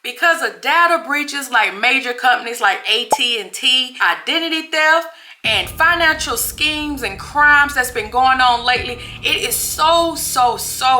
because of data breaches like major companies like AT&T, identity theft, and financial schemes and crimes that's been going on lately. It is so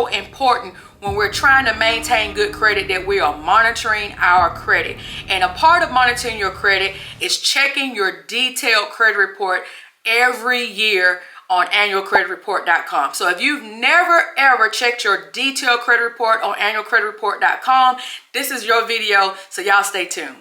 important when we're trying to maintain good credit that we are monitoring our credit. And a part of monitoring your credit is checking your detailed credit report every year on annualcreditreport.com. So if you've never ever checked your detailed credit report on annualcreditreport.com, this is your video, so y'all stay tuned.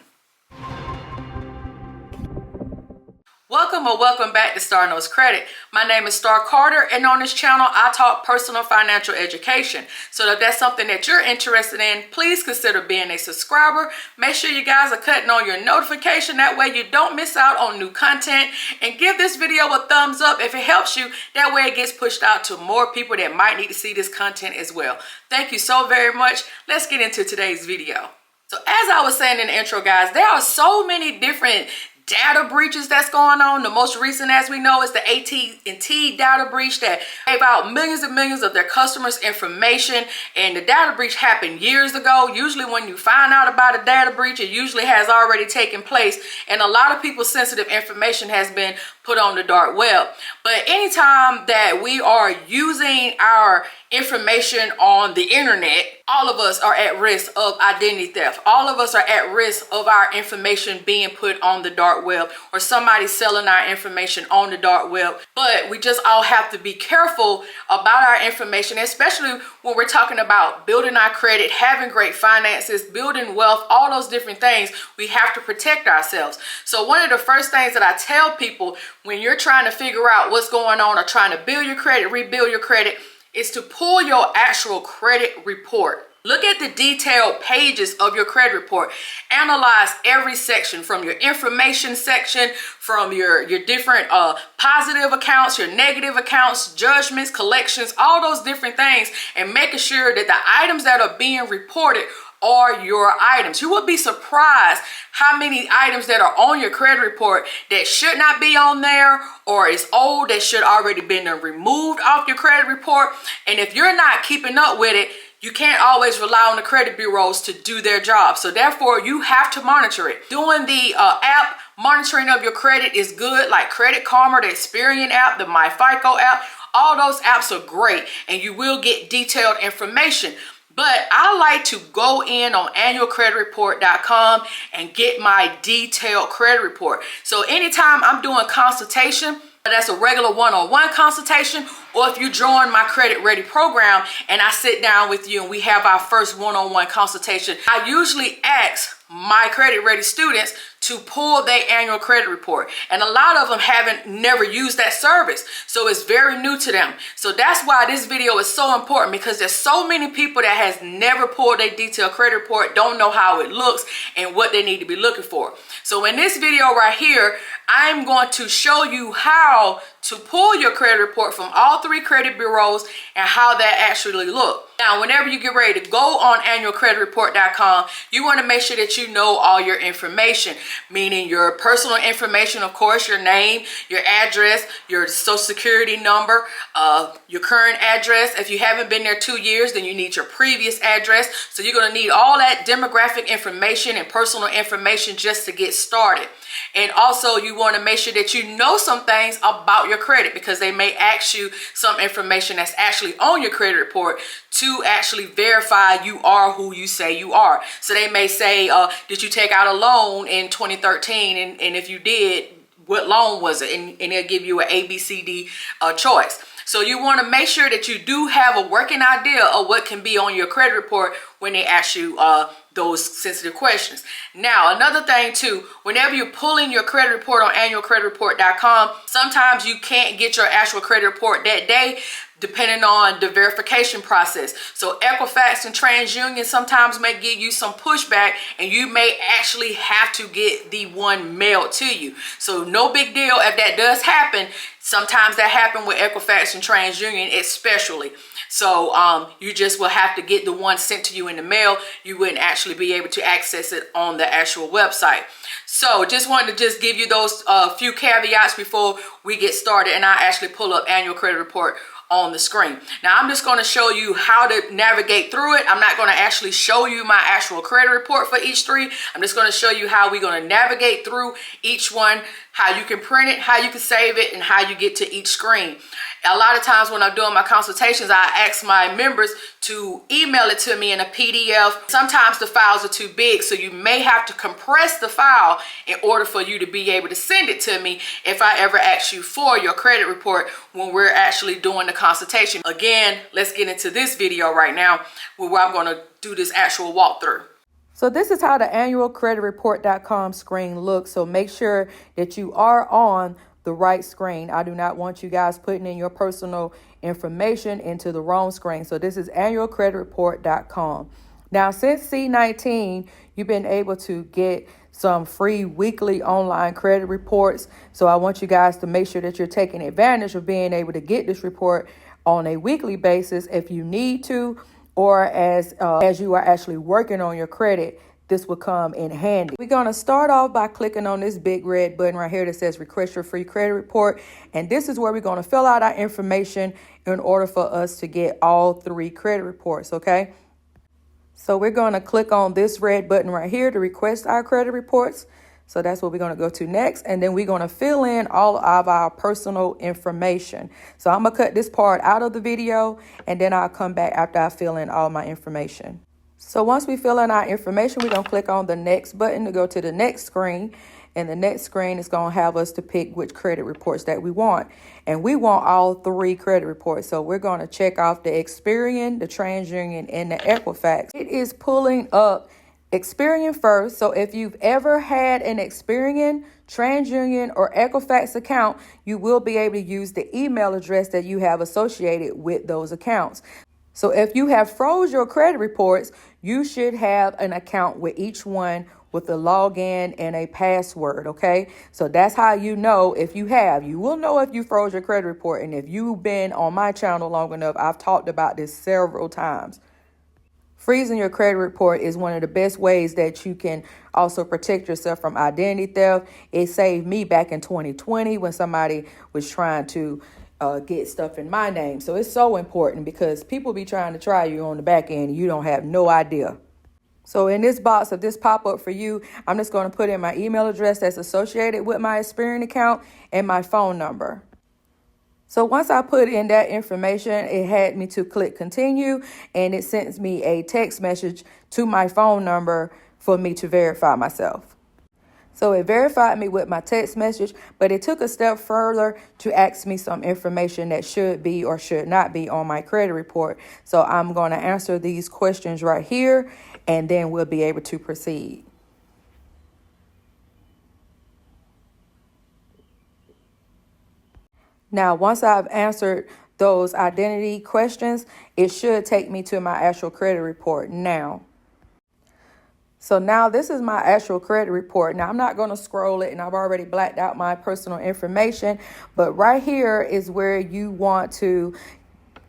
Welcome back to Starr Knows Credit. My name is Starr Carter, and on this channel I talk personal financial education. So if that's something that you're interested in, please consider being a subscriber. Make sure you guys are cutting on your notification, that way you don't miss out on new content, and give this video a thumbs up if it helps you. That way it gets pushed out to more people that might need to see this content as well. Thank you so very much. Let's get into today's video. So as I was saying in the intro, guys, there are so many different data breaches that's going on. The most recent, as we know, is the AT&T data breach that gave out millions and millions of their customers' information. And the data breach happened years ago. Usually when you find out about a data breach, it usually has already taken place, and a lot of people's sensitive information has been put on the dark web. But anytime that we are using our information on the internet, all of us are at risk of identity theft. All of us are at risk of our information being put on the dark web, or somebody selling our information on the dark web. But we just all have to be careful about our information, especially when we're talking about building our credit, having great finances, building wealth, all those different things. We have to protect ourselves. So one of the first things that I tell people when you're trying to figure out what's going on or trying to build your credit, rebuild your credit, is to pull your actual credit report. Look at the detailed pages of your credit report. Analyze every section, from your information section, from your different positive accounts, your negative accounts, judgments, collections, all those different things, and making sure that the items that are being reported are your items. You will be surprised how many items that are on your credit report that should not be on there, or is old, that should already been removed off your credit report. And if you're not keeping up with it, you can't always rely on the credit bureaus to do their job. So therefore, you have to monitor it. Doing the app monitoring of your credit is good, like Credit Karma, the Experian app, the MyFICO app. All those apps are great, and you will get detailed information. But I like to go in on annualcreditreport.com and get my detailed credit report. So anytime I'm doing consultation, that's a regular one-on-one consultation, or if you join my Credit Ready program and I sit down with you and we have our first one-on-one consultation, I usually ask my Credit Ready students to pull their annual credit report. And a lot of them never used that service, so it's very new to them. So that's why this video is so important, because there's so many people that has never pulled their detailed credit report, don't know how it looks and what they need to be looking for. So in this video right here, I'm going to show you how to pull your credit report from all three credit bureaus and how that actually look. Now, whenever you get ready to go on annualcreditreport.com, you want to make sure that you know all your information, meaning your personal information, of course, your name, your address, your social security number, your current address. If you haven't been there 2 years, then you need your previous address. So you're going to need all that demographic information and personal information just to get started. And also, you want to make sure that you know some things about your credit, because they may ask you some information that's actually on your credit report to actually verify you are who you say you are. So they may say, did you take out a loan in 2013? And if you did, what loan was it? And they'll give you an ABCD choice. So you want to make sure that you do have a working idea of what can be on your credit report when they ask you those sensitive questions. Now, another thing too, whenever you're pulling your credit report on annualcreditreport.com, sometimes you can't get your actual credit report that day, depending on the verification process. So Equifax and TransUnion sometimes may give you some pushback, and you may actually have to get the one mailed to you. So no big deal if that does happen. Sometimes that happens with Equifax and TransUnion especially. So you just will have to get the one sent to you in the mail. You wouldn't actually be able to access it on the actual website. So just wanted to just give you those few caveats before we get started, and I actually pull up annual credit report on the screen. Now I'm just going to show you how to navigate through it. I'm not going to actually show you my actual credit report for each three. I'm just going to show you how we're going to navigate through each one, how you can print it, how you can save it, and how you get to each screen. A lot of times when I'm doing my consultations, I ask my members to email it to me in a PDF. Sometimes the files are too big, so you may have to compress the file in order for you to be able to send it to me if I ever ask you for your credit report when we're actually doing the consultation. Again, let's get into this video right now where I'm going to do this actual walkthrough. So this is how the annualcreditreport.com screen looks. So make sure that you are on the right screen. I do not want you guys putting in your personal information into the wrong screen. So this is annualcreditreport.com. Now, since C19, you've been able to get some free weekly online credit reports. So I want you guys to make sure that you're taking advantage of being able to get this report on a weekly basis if you need to, or as you are actually working on your credit. This will come in handy. We're going to start off by clicking on this big red button right here that says request your free credit report. And this is where we're going to fill out our information in order for us to get all three credit reports. Okay. So we're going to click on this red button right here to request our credit reports. So that's what we're going to go to next. And then we're going to fill in all of our personal information. So I'm going to cut this part out of the video, and then I'll come back after I fill in all my information. So once we fill in our information, we're going to click on the next button to go to the next screen. And the next screen is going to have us to pick which credit reports that we want. And we want all three credit reports. So we're going to check off the Experian, the TransUnion, and the Equifax. It is pulling up Experian first. So if you've ever had an Experian, TransUnion, or Equifax account, you will be able to use the email address that you have associated with those accounts. So if you have froze your credit reports, you should have an account with each one with a login and a password, okay? So that's how you know if you have. You will know if you froze your credit report. And if you've been on my channel long enough, I've talked about this several times. Freezing your credit report is one of the best ways that you can also protect yourself from identity theft. It saved me back in 2020 when somebody was trying to get stuff in my name. So it's so important because people be trying to try you on the back end and you don't have no idea. So in this box of this pop-up for you, I'm just going to put in my email address that's associated with my Experian account and my phone number. So once I put in that information, it had me to click continue, and it sends me a text message to my phone number for me to verify myself. So it verified me with my text message, but it took a step further to ask me some information that should be or should not be on my credit report. So I'm going to answer these questions right here, and then we'll be able to proceed. Now, once I've answered those identity questions, it should take me to my actual credit report now. So now this is my actual credit report. Now I'm not going to scroll it, and I've already blacked out my personal information, but right here is where you want to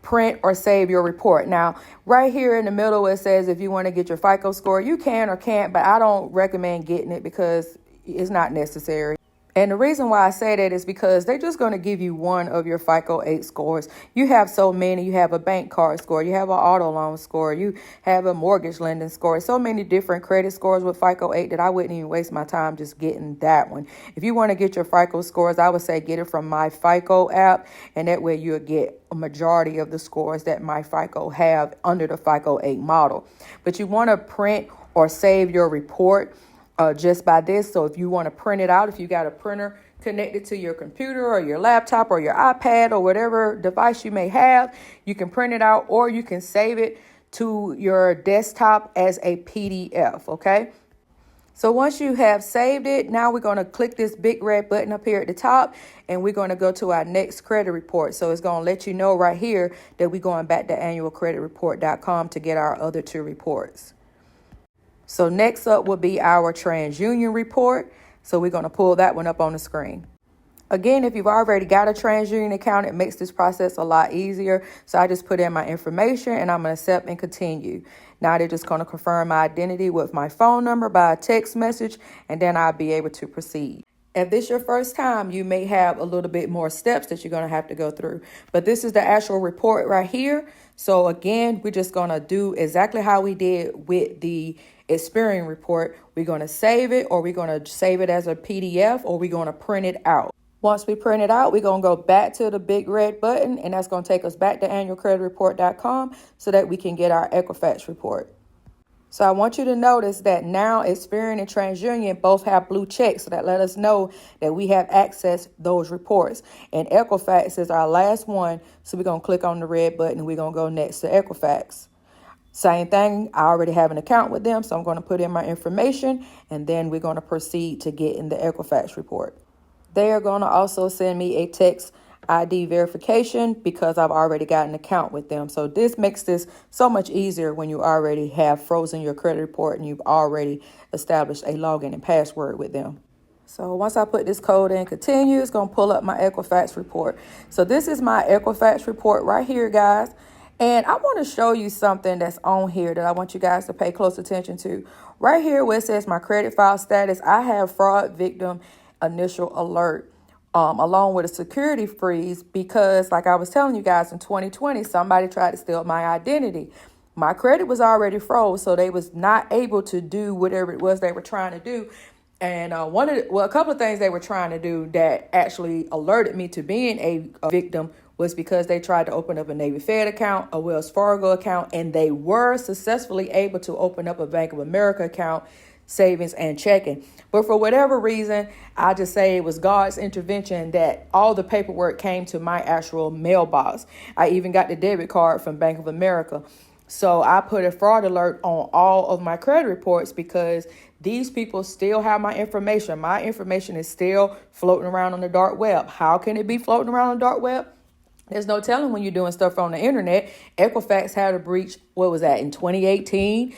print or save your report. Now, right here in the middle, it says if you want to get your FICO score, you can or can't, but I don't recommend getting it because it's not necessary. And the reason why I say that is because they're just going to give you one of your FICO 8 scores. You have so many. You have a bank card score. You have an auto loan score. You have a mortgage lending score. So many different credit scores with FICO 8 that I wouldn't even waste my time just getting that one. If you want to get your FICO scores, I would say get it from My FICO app. And that way you'll get a majority of the scores that My FICO have under the FICO 8 model. But you want to print or save your report just by this. So if you want to print it out, if you got a printer connected to your computer or your laptop or your iPad or whatever device you may have, you can print it out or you can save it to your desktop as a PDF. Okay. So once you have saved it, now we're going to click this big red button up here at the top, and we're going to go to our next credit report. So it's going to let you know right here that we're going back to annualcreditreport.com to get our other two reports. So next up will be our TransUnion report. So we're going to pull that one up on the screen. Again, if you've already got a TransUnion account, it makes this process a lot easier. So I just put in my information and I'm going to accept and continue. Now they're just going to confirm my identity with my phone number by a text message, and then I'll be able to proceed. If this is your first time, you may have a little bit more steps that you're going to have to go through. But this is the actual report right here. So again, we're just going to do exactly how we did with the Experian report. We're going to save it, or we're going to save it as a PDF, or we're going to print it out. Once we print it out, we're going to go back to the big red button, and that's going to take us back to annualcreditreport.com so that we can get our Equifax report. So I want you to notice that now Experian and TransUnion both have blue checks, so that let us know that we have accessed those reports. And Equifax is our last one, so we're going to click on the red button and we're going to go next to Equifax. Same thing, I already have an account with them, so I'm going to put in my information, and then we're going to proceed to get in the Equifax report. They are going to also send me a text ID verification because I've already got an account with them. So this makes this so much easier when you already have frozen your credit report and you've already established a login and password with them. So once I put this code in, continue, it's going to pull up my Equifax report. So this is my Equifax report right here, guys. And I want to show you something that's on here that I want you guys to pay close attention to. Right here where it says my credit file status, I have fraud victim initial alert, along with a security freeze, because like I was telling you guys, in 2020, somebody tried to steal my identity. My credit was already froze, so they was not able to do whatever it was they were trying to do. And a couple of things they were trying to do that actually alerted me to being a victim was because they tried to open up a Navy Fed account, a Wells Fargo account, and they were successfully able to open up a Bank of America account, savings and checking. But for whatever reason, I just say it was God's intervention that all the paperwork came to my actual mailbox. I even got the debit card from Bank of America. So I put a fraud alert on all of my credit reports because these people still have my information. My information is still floating around on the dark web. How can it be floating around on the dark web? There's no telling when you're doing stuff on the internet. Equifax had a breach, what was that, in 2018?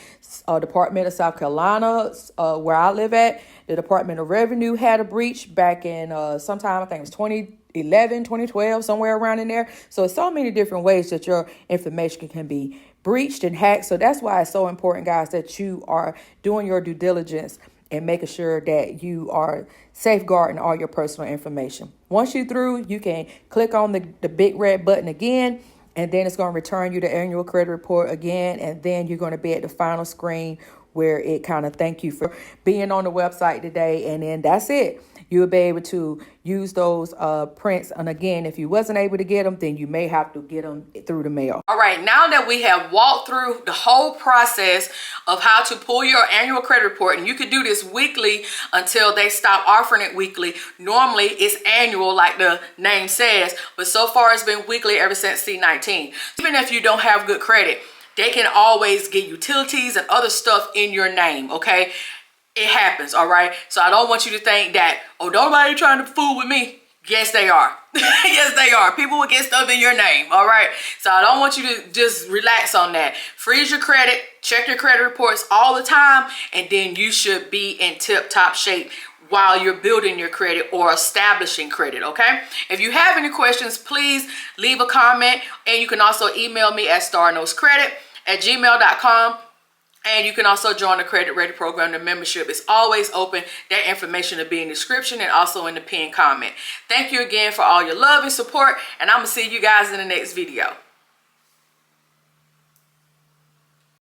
Department of South Carolina, where I live at, the Department of Revenue had a breach back in sometime, I think it was 2011, 2012, somewhere around in there. So it's so many different ways that your information can be breached and hacked. So that's why it's so important, guys, that you are doing your due diligence and making sure that you are safeguarding all your personal information. Once you're through, you can click on the big red button again, and then it's going to return you the annual credit report again, and then you're going to be at the final screen where it kind of thank you for being on the website today, and then that's it. You'll be able to use those prints. And again, if you wasn't able to get them, then you may have to get them through the mail. All right, now that we have walked through the whole process of how to pull your annual credit report, and you could do this weekly until they stop offering it weekly. Normally it's annual like the name says, but so far it's been weekly ever since C19. Even if you don't have good credit, they can always get utilities and other stuff in your name, okay? It happens, all right? So I don't want you to think that, oh, nobody trying to fool with me. Yes, they are. Yes, they are. People will get stuff in your name, all right? So I don't want you to just relax on that. Freeze your credit, check your credit reports all the time, and then you should be in tip-top shape while you're building your credit or establishing credit, okay? If you have any questions, please leave a comment, and you can also email me at starrknowscredit@gmail.com. And you can also join the Credit Ready program. The membership is always open. That information will be in the description and also in the pinned comment. Thank you again for all your love and support, and I'm going to see you guys in the next video.